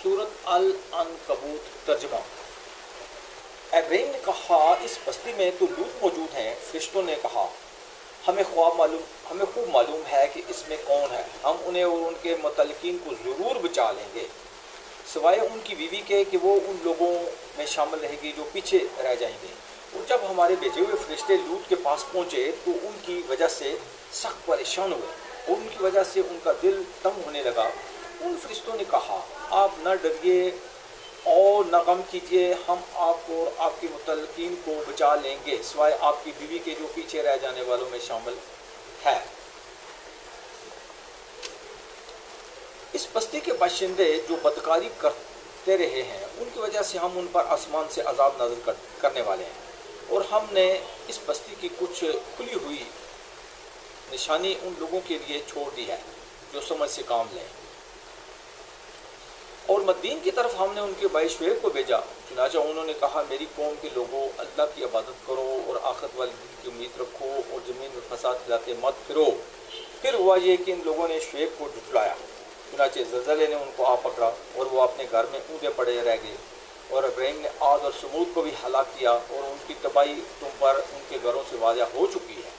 सूरत अल-अनकबूत तर्जुमा। इब्राहीम ने कहा, इस बस्ती में तो लूत मौजूद हैं। फरिश्तों ने कहा, हमें खूब मालूम है कि इसमें कौन है। हम उन्हें और उनके मुतल्लिकीन को ज़रूर बचा लेंगे, सिवाय उनकी बीवी के कि वो उन लोगों में शामिल रहेगी जो पीछे रह जाएंगे। और जब हमारे भेजे हुए फरिश्ते लूत के पास पहुँचे तो उनकी वजह से सख्त परेशान हुए और उनकी वजह से उनका दिल तंग होने लगा। उन फरिश्तों ने कहा, आप न डरिए और न गम कीजिए, हम आपको और आपके मुतल्लिकीन को बचा लेंगे, सिवाय आपकी बीवी के जो पीछे रह जाने वालों में शामिल है। इस बस्ती के बाशिंदे जो बदकारी करते रहे हैं, उनकी वजह से हम उन पर आसमान से अजाब नाज़िल करने वाले हैं। और हमने इस बस्ती की कुछ खुली हुई निशानी उन लोगों के लिए छोड़ दी है जो समझ से काम लें। और मदीन की तरफ हमने उनके भाई शुएब को भेजा। चुनांचे उन्होंने कहा, मेरी कौम के लोगों, अल्लाह की इबादत करो और आखिरत वाले दिन की उम्मीद रखो और ज़मीन में फसाद फैलाते मत फिरो। फिर हुआ ये कि इन लोगों ने शुएब को झुठलाया। चुनांचे ज़लज़ले ने उनको आ पकड़ा और वो अपने घर में ऊँधे पड़े रह गए। और इब्राहीम ने आद और समूद को भी हलाक किया और उनकी तबाही तुम पर उनके घरों से वाज़ह हो चुकी है।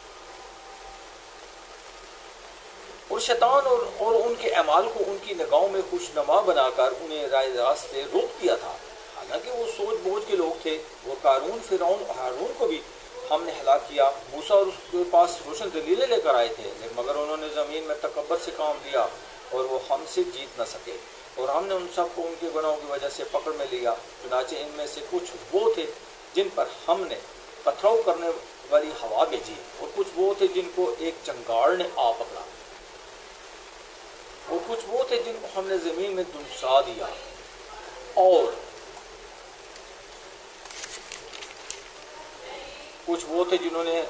और शैतान और उनके अमाल को उनकी निगाहों में खुशनुमा बनाकर उन्हें राह रास्त से रोक दिया था। हालांकि वो सोच बोझ के लोग थे। और कारून, फिरौन और हारून को भी हमने हलाक किया। मूसा और उसके पास रोशन दलीलें लेकर आए थे, मगर उन्होंने ज़मीन में तकब्बर से काम लिया और वो हमसे जीत न सके। और हमने उन सब को उनके गुनाहों की वजह से पकड़ में लिया। चुनांचे इनमें से कुछ वो थे जिन पर हमने पथराव करने वाली हवा भेजी, और कुछ वो थे जिनको एक चंगाड़ ने आ पकड़ा, और कुछ वो थे जिनको हमने ज़मीन में धुंसा दिया, और कुछ वो थे जिन्होंने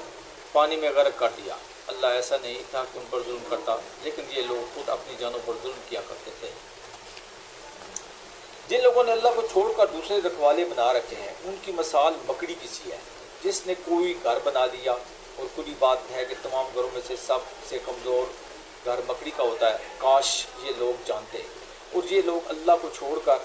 पानी में गर्क कर दिया। अल्लाह ऐसा नहीं था कि उन पर जुल्म करता, लेकिन ये लोग खुद अपनी जानों पर जुल्म किया करते थे। जिन लोगों ने अल्लाह को छोड़कर दूसरे रखवाले बना रखे हैं, उनकी मिसाल मकड़ी की सी है जिसने कोई घर बना लिया। और खुली बात है कि तमाम घरों में से सबसे कमज़ोर घर मकड़ी का होता है। काश ये लोग जानते। और ये लोग अल्लाह को छोड़कर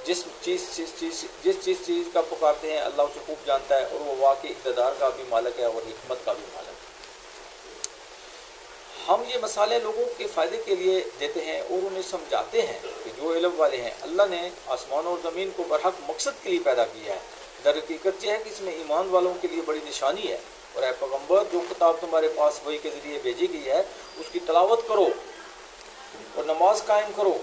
जिस चीज़ का पुकारते हैं, अल्लाह उसे खूब जानता है, और वो वाकई इक़्तिदार का भी मालिक है और हिकमत का भी मालिक है। हम ये मसाले लोगों के फ़ायदे के लिए देते हैं और उन्हें समझाते हैं कि जो इल्म वाले हैं, अल्लाह ने आसमान और ज़मीन को बरहक मकसद के लिए पैदा किया है। दर हकीकत यह है कि इसमें ईमान वालों के लिए बड़ी निशानी है। और ऐ पैगम्बर, जो किताब तुम्हारे पास वही के ज़रिए भेजी गई है, उसकी तलावत करो और नमाज कायम करो।